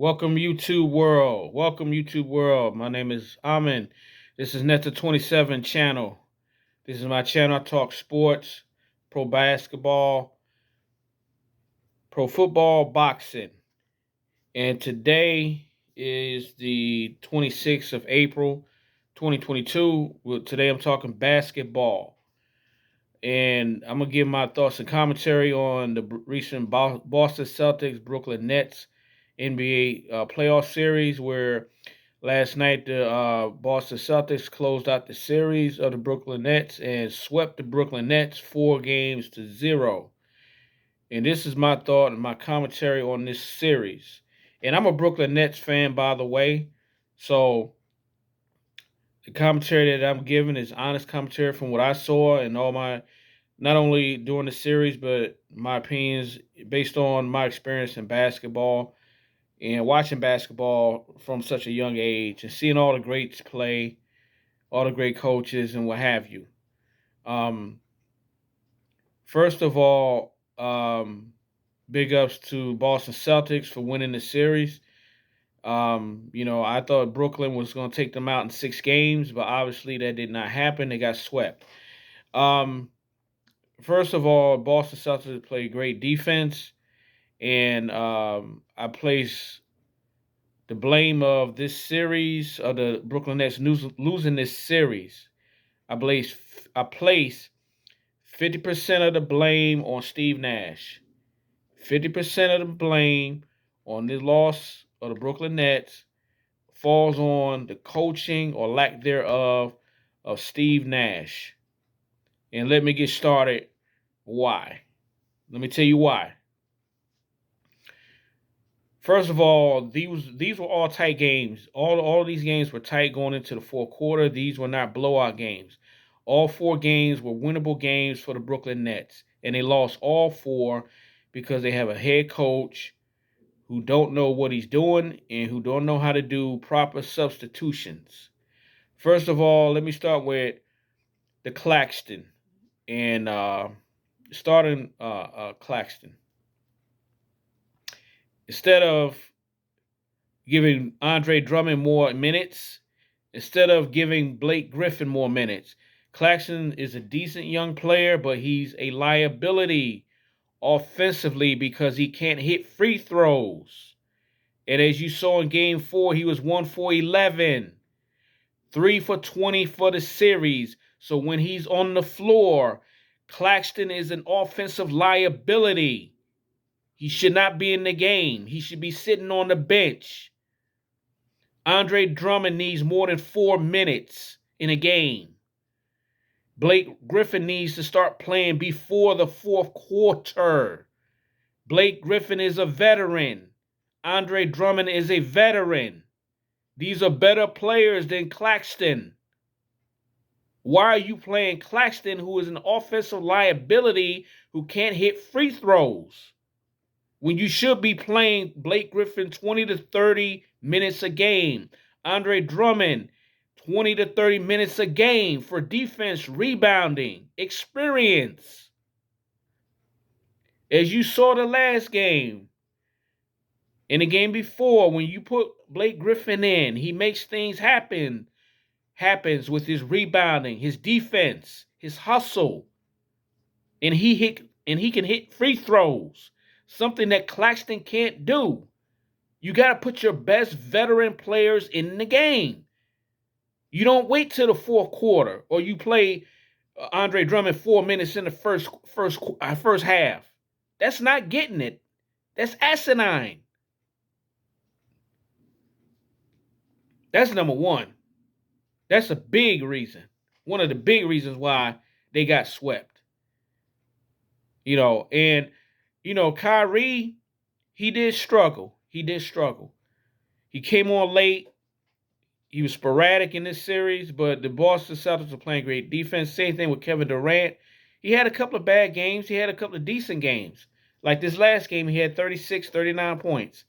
Welcome YouTube world. Welcome YouTube world. My name is Amin. This is Netta 27 channel. This is my channel. I talk sports, pro basketball, pro football, boxing. And today is the 26th of April, 2022. Today I'm talking basketball. And I'm going to give my thoughts and commentary on the recent Boston Celtics, Brooklyn Nets NBA playoff series, where last night the Boston Celtics closed out the series of the Brooklyn Nets and swept the Brooklyn Nets 4-0. And this is my thought and my commentary on this series. And I'm a Brooklyn Nets fan, by the way. So the commentary that I'm giving is honest commentary from what I saw and all my, not only during the series, but my opinions based on my experience in basketball and watching basketball from such a young age and seeing all the greats play, all the great coaches and what have you. Um, First of all, big ups to Boston Celtics for winning the series. I thought Brooklyn was going to take them out in 6 games, but obviously that did not happen. They got swept. Um, First of all, Boston Celtics played great defense, and I place the blame of this series of the Brooklyn Nets losing this series. I place 50% of the blame on Steve Nash. 50% of the blame on the loss of the Brooklyn Nets falls on the coaching or lack thereof of Steve Nash. And let me get started. Why? Let me tell you why. First of all, these were all tight games. All of these games were tight going into the fourth quarter. These were not blowout games. All 4 games were winnable games for the Brooklyn Nets, and they lost all 4 because they have a head coach who don't know what he's doing and who don't know how to do proper substitutions. First of all, let me start with the Claxton and starting Claxton. Instead of giving Andre Drummond more minutes, instead of giving Blake Griffin more minutes. Claxton is a decent young player, but he's a liability offensively because he can't hit free throws. And as you saw in game 4, he was 1 for 11, 3 for 20 for the series. So when he's on the floor, Claxton is an offensive liability. He should not be in the game. He should be sitting on the bench. Andre Drummond needs more than 4 minutes in a game. Blake Griffin needs to start playing before the fourth quarter. Blake Griffin is a veteran. Andre Drummond is a veteran. These are better players than Claxton. Why are you playing Claxton, who is an offensive liability who can't hit free throws, when you should be playing Blake Griffin 20 to 30 minutes a game? Andre Drummond, 20 to 30 minutes a game for defense, rebounding, experience. As you saw the last game, in the game before, when you put Blake Griffin in, he makes things happens with his rebounding, his defense, his hustle. And he can hit free throws, something that Claxton can't do. You got to put your best veteran players in the game. You don't wait till the fourth quarter or you play Andre Drummond 4 minutes in the first half. That's not getting it. That's asinine. That's number one. That's a big reason. One of the big reasons why they got swept. Kyrie, he did struggle. He came on late. He was sporadic in this series, but the Boston Celtics were playing great defense. Same thing with Kevin Durant. He had a couple of bad games. He had a couple of decent games. Like this last game, he had 36, 39 points.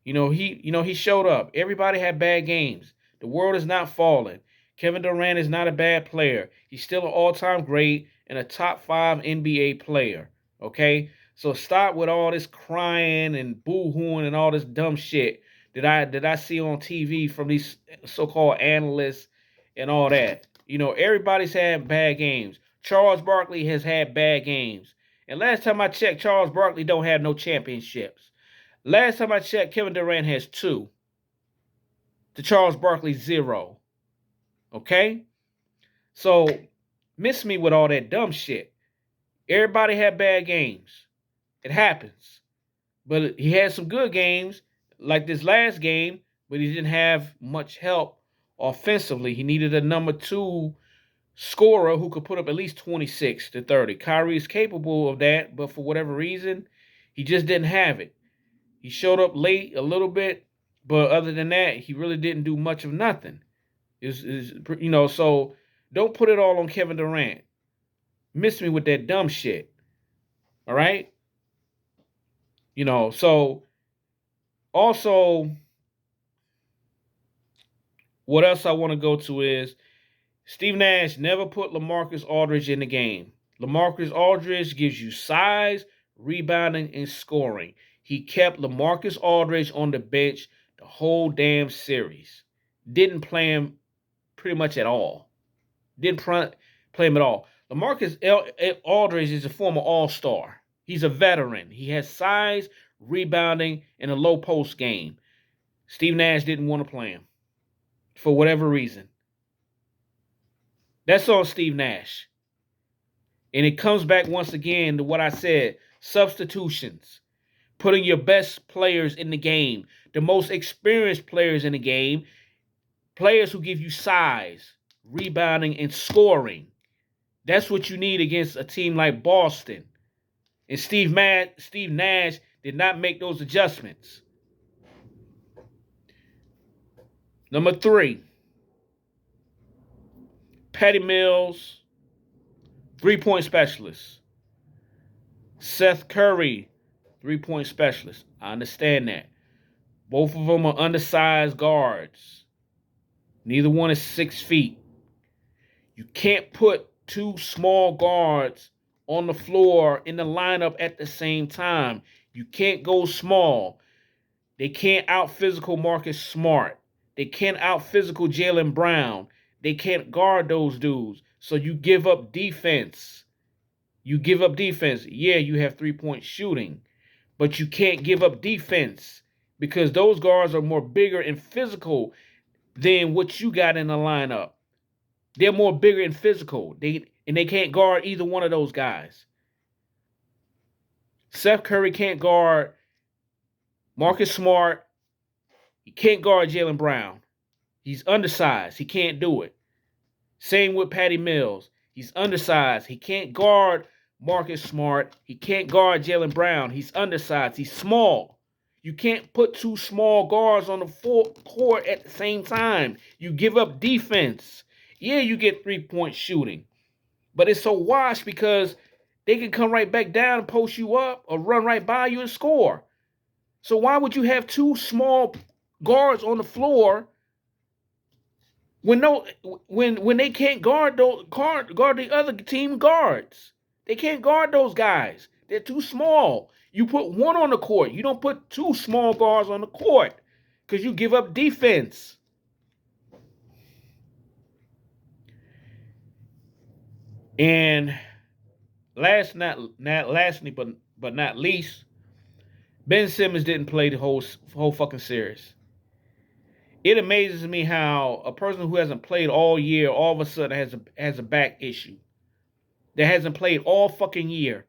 He showed up. Everybody had bad games. The world is not falling. Kevin Durant is not a bad player. He's still an all-time great and a top 5 NBA player. Okay? So stop with all this crying and boo-hooing and all this dumb shit. did I see on TV from these so-called analysts and all that. Everybody's had bad games. Charles Barkley has had bad games. And last time I checked, Charles Barkley don't have no championships. Last time I checked, Kevin Durant has 2. To Charles Barkley, 0. Okay? So, miss me with all that dumb shit. Everybody had bad games. It happens. But he had some good games, like this last game, but he didn't have much help offensively. He needed a number 2 scorer who could put up at least 26 to 30. Kyrie is capable of that, but for whatever reason, he just didn't have it. He showed up late a little bit, but other than that, he really didn't do much of nothing. So don't put it all on Kevin Durant. Miss me with that dumb shit. All right? So also, what else I want to go to is Steve Nash never put LaMarcus Aldridge in the game. LaMarcus Aldridge gives you size, rebounding, and scoring. He kept LaMarcus Aldridge on the bench the whole damn series. Didn't play him pretty much at all. Didn't play him at all. LaMarcus Aldridge is a former All-Star. He's a veteran. He has size, rebounding, and a low post game. Steve Nash didn't want to play him for whatever reason. That's on Steve Nash. And it comes back once again to what I said, substitutions. Putting your best players in the game, the most experienced players in the game, players who give you size, rebounding, and scoring. That's what you need against a team like Boston. And Steve Nash did not make those adjustments. Number 3, Patty Mills, 3-point specialist. Seth Curry, 3-point specialist. I understand that. Both of them are undersized guards. Neither one is 6 feet. You can't put 2 small guards on the floor in the lineup at the same time. You can't go small. They can't out-physical Marcus Smart. They can't out-physical Jaylen Brown. They can't guard those dudes. So you give up defense. You give up defense. Yeah, you have 3-point shooting. But you can't give up defense because those guards are more bigger and physical than what you got in the lineup. They're more bigger and physical. They can't guard either one of those guys. Seth Curry can't guard Marcus Smart. He can't guard Jaylen Brown. He's undersized. He can't do it. Same with Patty Mills. He's undersized. He can't guard Marcus Smart. He can't guard Jaylen Brown. He's undersized. He's small. You can't put 2 small guards on the court at the same time. You give up defense. Yeah, you get 3-point shooting. But it's so washed because they can come right back down and post you up or run right by you and score. So why would you have 2 small guards on the floor when they can't guard the other team guards? They can't guard those guys. They're too small. You put 1 on the court. You don't put 2 small guards on the court because you give up defense. And lastly, but not least, Ben Simmons didn't play the whole fucking series. It amazes me how a person who hasn't played all year all of a sudden has a back issue. That hasn't played all fucking year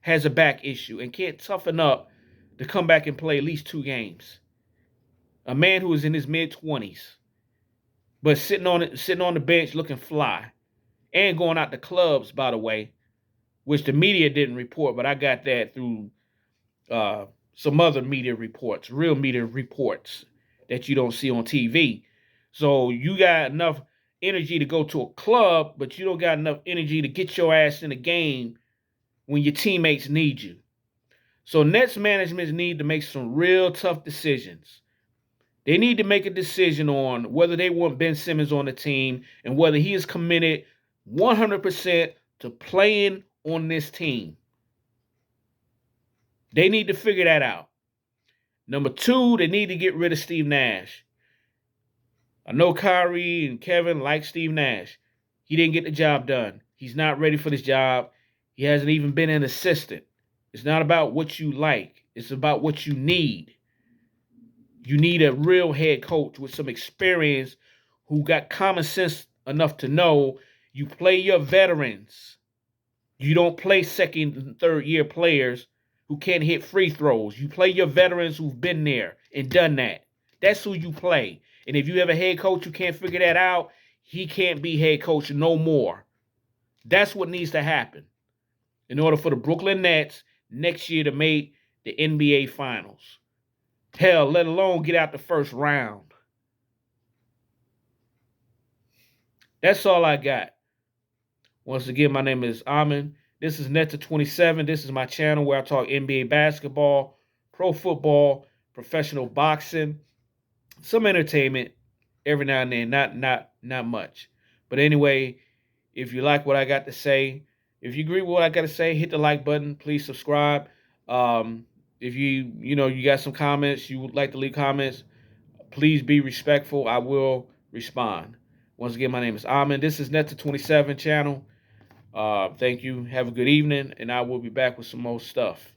has a back issue and can't toughen up to come back and play at least 2 games. A man who is in his mid-20s, but sitting on the bench looking fly. And going out to clubs, by the way, which the media didn't report, but I got that through some other media reports, real media reports that you don't see on TV. So you got enough energy to go to a club, but you don't got enough energy to get your ass in a game when your teammates need you. So Nets management need to make some real tough decisions. They need to make a decision on whether they want Ben Simmons on the team and whether he is committed 100% to playing on this team. They need to figure that out. Number two, they need to get rid of Steve Nash. I know Kyrie and Kevin like Steve Nash. He didn't get the job done. He's not ready for this job. He hasn't even been an assistant. It's not about what you like. It's about what you need. You need a real head coach with some experience who got common sense enough to know you play your veterans. You don't play second and third year players who can't hit free throws. You play your veterans who've been there and done that. That's who you play. And if you have a head coach who can't figure that out, he can't be head coach no more. That's what needs to happen in order for the Brooklyn Nets next year to make the NBA Finals. Hell, let alone get out the first round. That's all I got. Once again, my name is Amin. This is Netta27. This is my channel where I talk NBA basketball, pro football, professional boxing, some entertainment every now and then. Not much. But anyway, if you like what I got to say, if you agree with what I got to say, hit the like button. Please subscribe. If you got some comments, you would like to leave comments, please be respectful. I will respond. Once again, my name is Amin. This is Netta27 channel. Thank you. Have a good evening, and I will be back with some more stuff.